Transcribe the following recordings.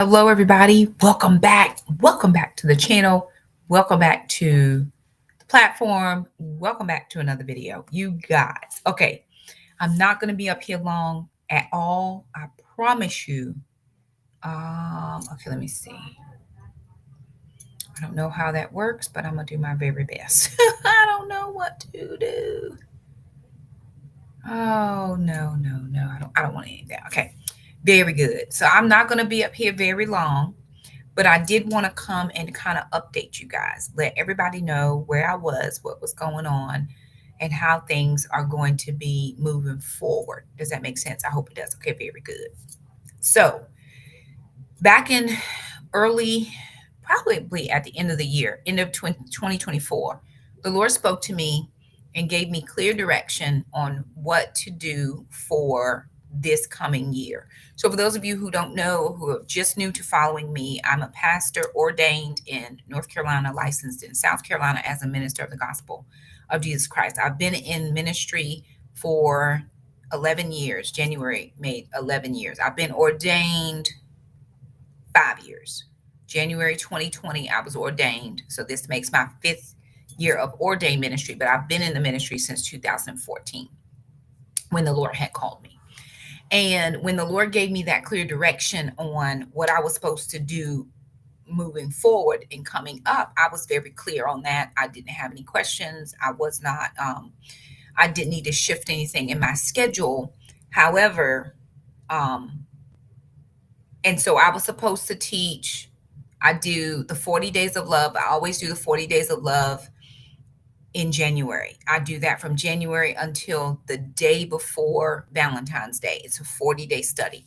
Hello, everybody. Welcome back. Welcome back to the channel. Welcome back to the platform. Welcome back to another video. You guys, okay, I'm not going to be up here long at all. I promise you. Okay, let me see. I don't know how that works, but I'm going to do my very best. I don't know what to do. Oh, no. I don't want any of that. Okay. Very good. So I'm not going to be up here very long. But I did want to come and kind of update you guys, let everybody know where I was, what was going on, and how things are going to be moving forward. Does that make sense? I hope it does. Okay, very good. So, back in early, probably at the end of the year, end of 2024, the Lord spoke to me and gave me clear direction on what to do for this coming year. So, for those of you who don't know, who are just new to following me, I'm a pastor ordained in North Carolina, licensed in South Carolina as a minister of the gospel of Jesus Christ. I've been in ministry for 11 years. January made 11 years. I've been ordained 5 years. January 2020, I was ordained. So this makes my fifth year of ordained ministry, but I've been in the ministry since 2014 when the Lord had called me. And when the Lord gave me that clear direction on what I was supposed to do moving forward and coming up, I was very clear on that. I didn't have any questions. I didn't need to shift anything in my schedule. However, um, and so I was supposed to teach. I do the 40 days of love. I always do the 40 days of love in January. I do that from January until the day before Valentine's Day. It's a 40-day study.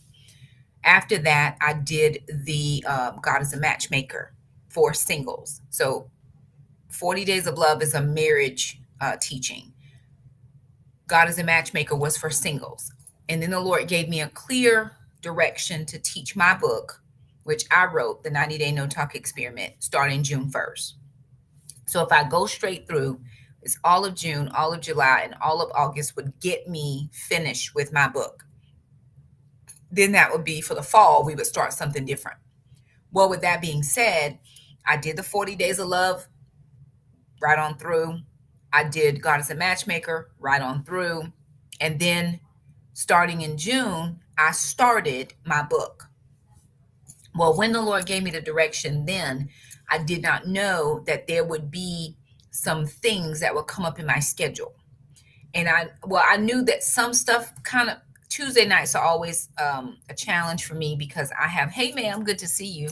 After that, I did the God is a Matchmaker for singles. So 40 Days of Love is a marriage teaching. God is a Matchmaker was for singles. And then the Lord gave me a clear direction to teach my book, which I wrote, the 90-Day No Talk Experiment, starting June 1st. So if I go straight through, it's all of June, all of July, and all of August would get me finished with my book. Then that would be for the fall, we would start something different. Well, with that being said, I did the 40 Days of Love right on through. I did God is a Matchmaker right on through. And then starting in June, I started my book. Well, when the Lord gave me the direction then, I did not know that there would be some things that would come up in my schedule. And I knew that some stuff kind of Tuesday nights are always a challenge for me because I have, hey, ma'am, good to see you.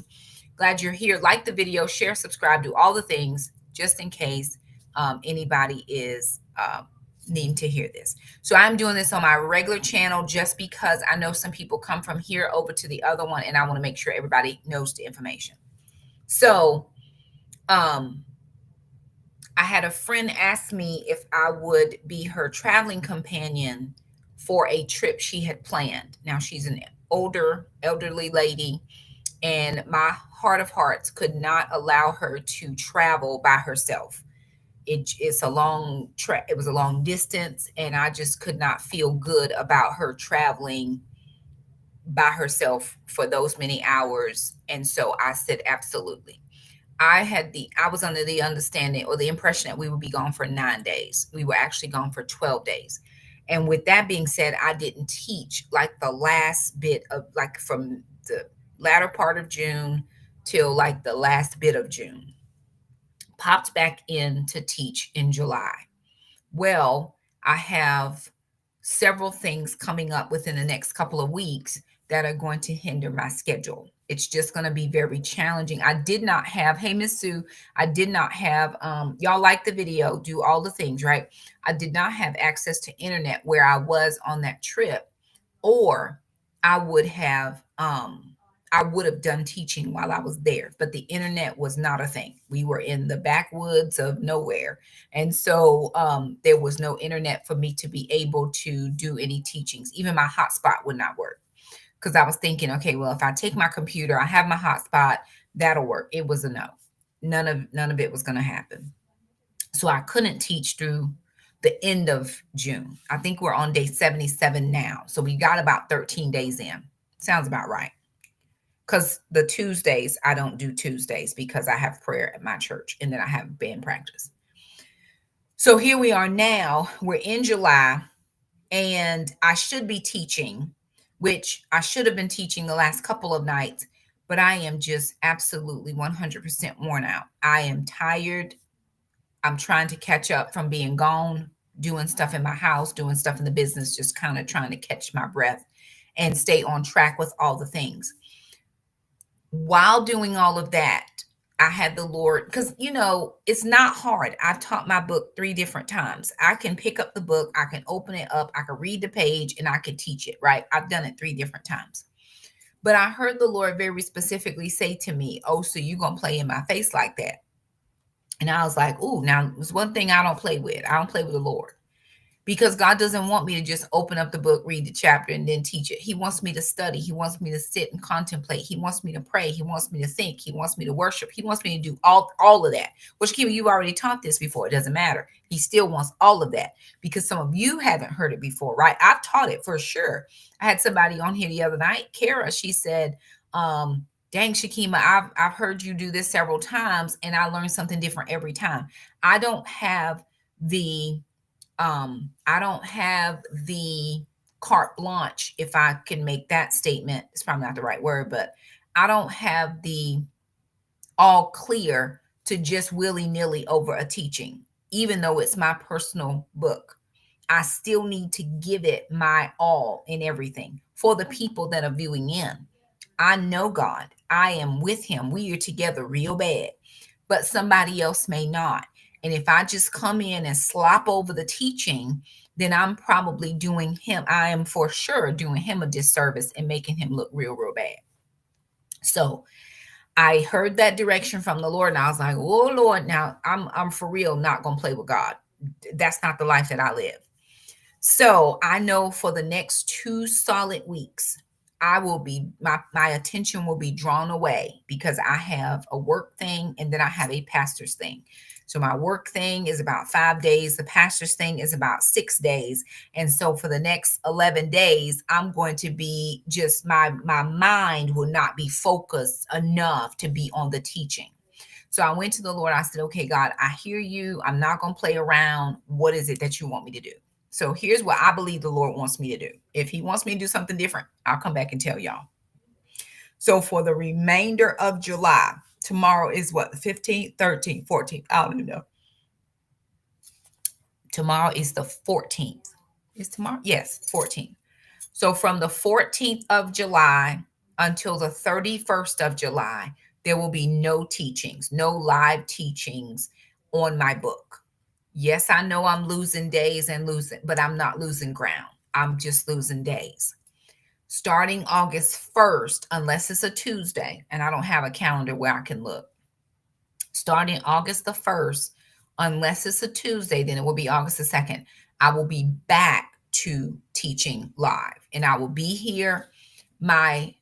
Glad you're here. Like the video, share, subscribe, do all the things just in case anybody is needing to hear this. So I'm doing this on my regular channel just because I know some people come from here over to the other one and I want to make sure everybody knows the information. So I had a friend ask me if I would be her traveling companion for a trip she had planned. Now she's an elderly lady, and my heart of hearts could not allow her to travel by herself. It's a long trek. It was a long distance, and I just could not feel good about her traveling by herself for those many hours. And so I said, absolutely. I was under the understanding or the impression that we would be gone for 9 days. We were actually gone for 12 days. And with that being said, I didn't teach like the last bit of like from the latter part of June till like the last bit of June. Popped back in to teach in July. Well, I have several things coming up within the next couple of weeks that are going to hinder my schedule. It's just going to be very challenging. I did not have, hey, Miss Sue, I did not have, y'all like the video, do all the things, right? I did not have access to internet where I was on that trip, or I would have, I would have done teaching while I was there, but the internet was not a thing. We were in the backwoods of nowhere. And so there was no internet for me to be able to do any teachings. Even my hotspot would not work because I was thinking, okay, well, if I take my computer, I have my hotspot, that'll work. It was a no. None of it was going to happen. So I couldn't teach through the end of June. I think we're on day 77 now. So we got about 13 days in. Sounds about right. because the Tuesdays, I don't do Tuesdays because I have prayer at my church and then I have band practice. So here we are now, we're in July, and I should be teaching, which I should have been teaching the last couple of nights, but I am just absolutely 100% worn out. I am tired. I'm trying to catch up from being gone, doing stuff in my house, doing stuff in the business, just kind of trying to catch my breath and stay on track with all the things. While doing all of that, I had the Lord, because it's not hard. I've taught my book 3 different times. I can pick up the book, I can open it up, I can read the page, and I can teach it, right? I've done it 3 different times. But I heard the Lord very specifically say to me, "Oh, so you gonna play in my face like that?" And I was like, "Ooh, now there's one thing I don't play with. I don't play with the Lord." Because God doesn't want me to just open up the book, read the chapter, and then teach it. He wants me to study. He wants me to sit and contemplate. He wants me to pray. He wants me to think. He wants me to worship. He wants me to do all of that. Which, Kiva, you already taught this before. It doesn't matter. He still wants all of that because some of you haven't heard it before, right? I've taught it for sure. I had somebody on here the other night, Kara. She said, "Dang, Shakima, I've heard you do this several times, and I learned something different every time." I don't have the I don't have the carte blanche, if I can make that statement. It's probably not the right word, but I don't have the all clear to just willy-nilly over a teaching, even though it's my personal book. I still need to give it my all in everything for the people that are viewing in. I know God. I am with him. We are together real bad, but somebody else may not. And if I just come in and slop over the teaching, then I am for sure doing him a disservice and making him look real, real bad. So I heard that direction from the Lord, and I was like, "Oh Lord, now I'm for real not gonna play with God. That's not the life that I live." So I know for the next 2 solid weeks, I will be my attention will be drawn away because I have a work thing and then I have a pastor's thing. So my work thing is about 5 days, the pastor's thing is about 6 days. And so for the next 11 days, I'm going to be just my mind will not be focused enough to be on the teaching. So I went to the Lord. I said, "Okay, God, I hear you. I'm not going to play around. What is it that you want me to do?" So here's what I believe the Lord wants me to do. If he wants me to do something different, I'll come back and tell y'all. So for the remainder of July, tomorrow is what, the 15th, 13th, 14th. I don't even know. Tomorrow is the 14th. Is tomorrow? Yes, 14th. So from the 14th of July until the 31st of July, there will be no teachings, no live teachings on my book. Yes, I know I'm losing days but I'm not losing ground. I'm just losing days. Starting August 1st, unless it's a Tuesday, and I don't have a calendar where I can look. Starting August the 1st, unless it's a Tuesday, then it will be August the 2nd. I will be back to teaching live and I will be here. My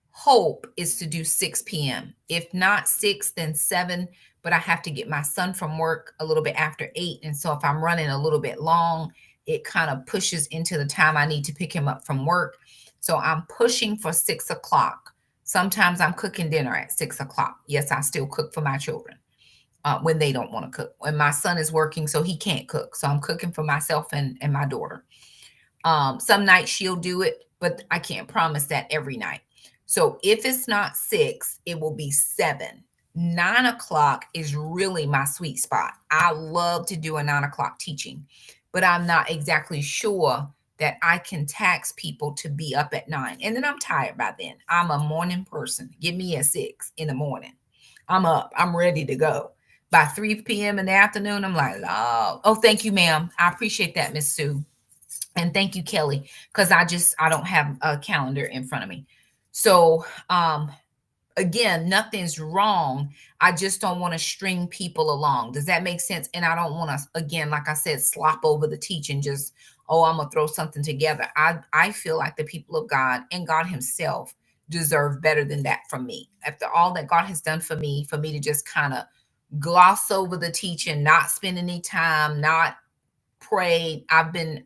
hope is to do 6 p.m. If not 6, then 7. But I have to get my son from work a little bit after 8. And so if I'm running a little bit long, it kind of pushes into the time I need to pick him up from work. So I'm pushing for 6 o'clock. Sometimes I'm cooking dinner at 6 o'clock. Yes, I still cook for my children when they don't want to cook. When my son is working, so he can't cook. So I'm cooking for myself and my daughter. Some nights she'll do it, but I can't promise that every night. So if it's not 6, it will be 7. 9 o'clock is really my sweet spot. I love to do a 9 o'clock teaching, but I'm not exactly sure that I can tax people to be up at 9. And then I'm tired by then. I'm a morning person. Give me at 6 in the morning. I'm up. I'm ready to go. By 3 p.m. in the afternoon, I'm like, oh, thank you, ma'am. I appreciate that, Miss Sue. And thank you, Kelly, because I don't have a calendar in front of me. So again, nothing's wrong. I just don't want to string people along. Does that make sense? And I don't want to, again, like I said, slop over the teaching, just, oh, I'm gonna throw something together. I feel like the people of God and God himself deserve better than that from me. After all that God has done for me to just kind of gloss over the teaching, not spend any time, not pray. I've been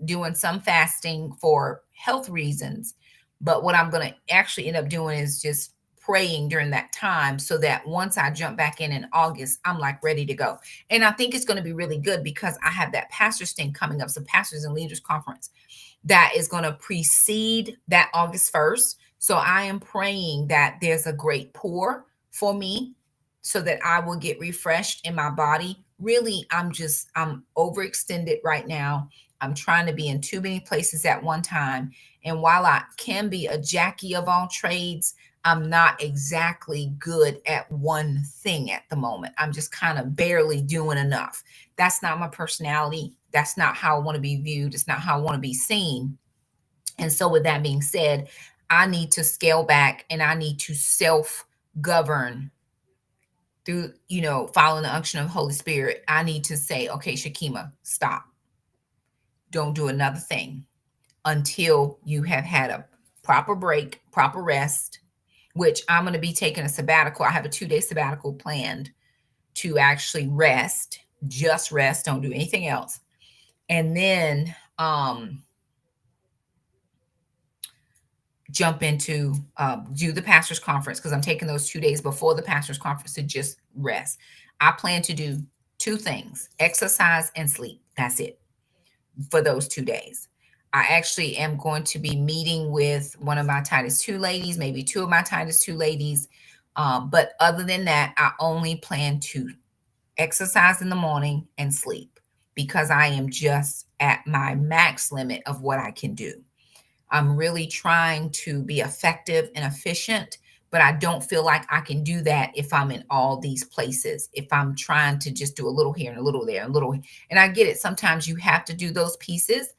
doing some fasting for health reasons, But what I'm going to actually end up doing is just praying during that time so that once I jump back in August, I'm like ready to go. And I think it's going to be really good because I have that pastors thing coming up, some pastors and leaders conference that is going to precede that August 1st. So I am praying that there's a great pour for me so that I will get refreshed in my body. Really, I'm overextended right now. I'm trying to be in too many places at one time. And while I can be a Jackie of all trades, I'm not exactly good at one thing at the moment. I'm just kind of barely doing enough. That's not my personality. That's not how I want to be viewed. It's not how I want to be seen. And so, with that being said, I need to scale back and I need to self govern through, following the unction of Holy Spirit. I need to say, okay, Shakima, stop. Don't do another thing until you have had a proper break, proper rest, which I'm going to be taking a sabbatical. I have a 2-day sabbatical planned to actually rest, just rest, don't do anything else. And then jump into do the pastor's conference because I'm taking those 2 days before the pastor's conference to just rest. I plan to do two things: exercise and sleep. That's it for those 2 days. I actually am going to be meeting with one of my Titus 2 ladies, maybe two of my Titus 2 ladies. But other than that, I only plan to exercise in the morning and sleep because I am just at my max limit of what I can do. I'm really trying to be effective and efficient, but I don't feel like I can do that if I'm in all these places. If I'm trying to just do a little here and a little there, and a little, and I get it. Sometimes you have to do those pieces,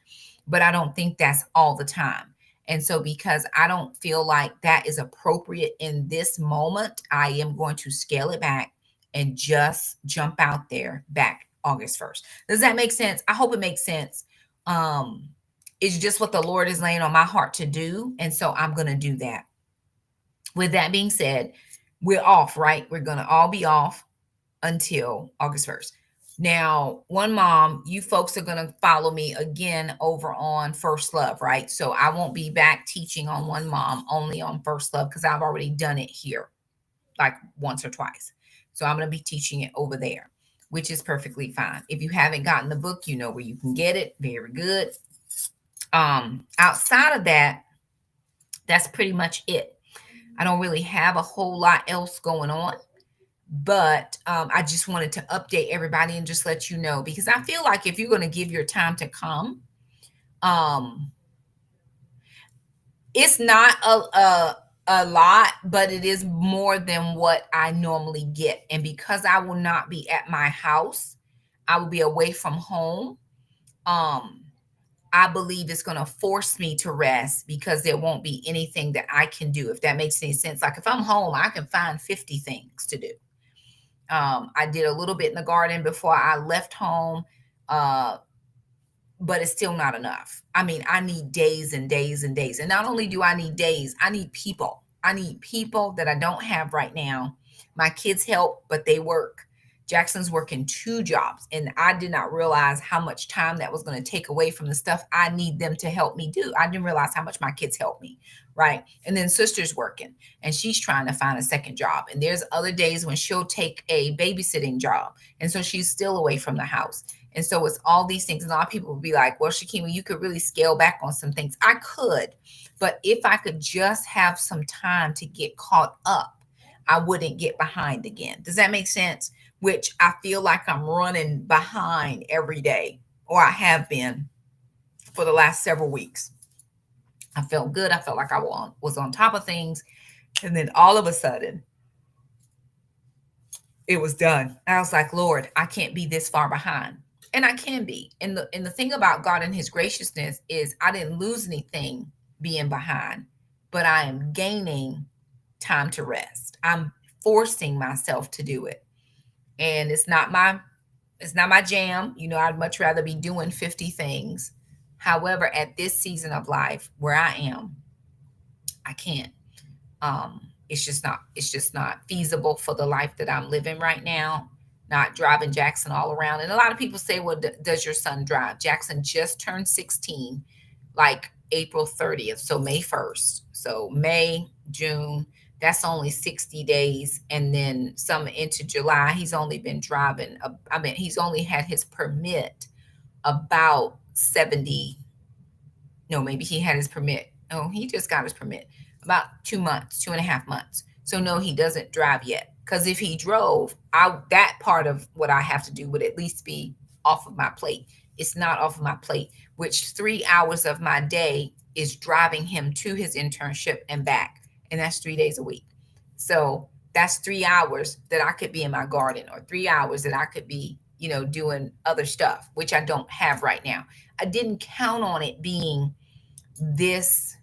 but I don't think that's all the time. And so, because I don't feel like that is appropriate in this moment, I am going to scale it back and just jump out there back August 1st. Does that make sense? I hope it makes sense. It's just what the Lord is laying on my heart to do. And so I'm going to do that. With that being said, we're off, right? We're going to all be off until August 1st. Now, One Mom, you folks are going to follow me again over on First Love, right? So I won't be back teaching on One Mom, only on First Love because I've already done it here like once or twice. So I'm going to be teaching it over there, which is perfectly fine. If you haven't gotten the book, you know where you can get it. Very good. Outside of that, that's pretty much it. I don't really have a whole lot else going on, but I just wanted to update everybody and just let you know, because I feel like if you're going to give your time to come, it's not a lot, but it is more than what I normally get. And because I will not be at my house, I will be away from home. I believe it's going to force me to rest because there won't be anything that I can do, if that makes any sense. Like if I'm home, I can find 50 things to do. I did a little bit in the garden before I left home, but it's still not enough. I mean, I need days and days and days. And not only do I need days, I need people. I need people that I don't have right now. My kids help, but they work. Jackson's working 2 jobs, and I did not realize how much time that was going to take away from the stuff I need them to help me do. I didn't realize how much my kids help me, right? And then sister's working, and she's trying to find a second job. And there's other days when she'll take a babysitting job, and so she's still away from the house. And so it's all these things. And a lot of people will be like, well, Shakima, you could really scale back on some things. I could, but if I could just have some time to get caught up, I wouldn't get behind again. Does that make sense? Which I feel like I'm running behind every day, or I have been for the last several weeks. I felt good. I felt like I was on top of things. And then all of a sudden, it was done. I was like, Lord, I can't be this far behind. And I can be. And the thing about God and his graciousness is I didn't lose anything being behind, but I am gaining time to rest. I'm forcing myself to do it. And it's not my jam. I'd much rather be doing 50 things. However, at this season of life where I am, I can't. It's just not feasible for the life that I'm living right now. Not driving Jackson all around. And a lot of people say, well, does your son drive? Jackson just turned 16 like April 30th, so May 1st. So May, June, that's only 60 days. And then some into July, he's only been driving. I mean, he's only had his permit about 70. No, maybe he had his permit. Oh, he just got his permit about 2 months, 2.5 months. So no, he doesn't drive yet. Because if he drove, that part of what I have to do would at least be off of my plate. It's not off of my plate, which 3 hours of my day is driving him to his internship and back. And that's 3 days a week. So that's 3 hours that I could be in my garden, or 3 hours that I could be, doing other stuff, which I don't have right now. I didn't count on it being this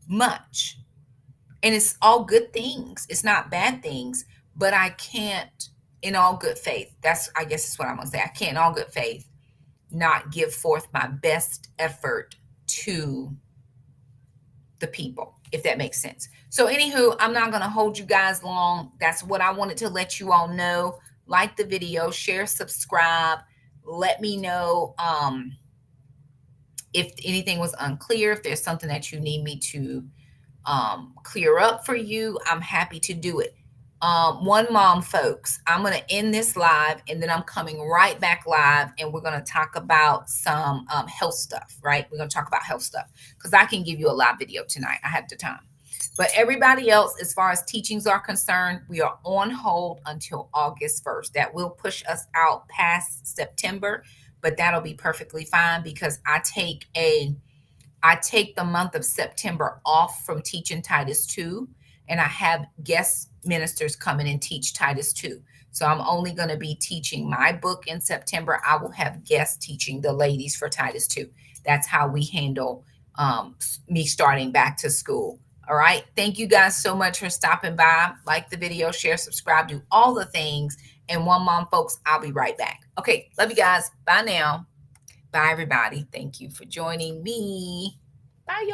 much. And it's all good things. It's not bad things, but I can't, in all good faith, I guess that's what I'm going to say. I can't, in all good faith, not give forth my best effort to the people, if that makes sense. So, anywho, I'm not going to hold you guys long. That's what I wanted to let you all know. Like the video, share, subscribe. Let me know if anything was unclear, if there's something that you need me to clear up for you. I'm happy to do it. One mom, folks, I'm going to end this live, and then I'm coming right back live, and we're going to talk about some health stuff, right? We're going to talk about health stuff because I can give you a live video tonight. I have the time. But everybody else, as far as teachings are concerned, we are on hold until August 1st. That will push us out past September, but that'll be perfectly fine because I take the month of September off from teaching Titus 2, and I have guest ministers come in and teach Titus 2. So I'm only going to be teaching my book in September. I will have guests teaching the ladies for Titus 2. That's how we handle me starting back to school. All right. Thank you guys so much for stopping by. Like the video, share, subscribe, do all the things. And one mom, folks, I'll be right back. Okay. Love you guys. Bye now. Bye, everybody. Thank you for joining me. Bye, y'all.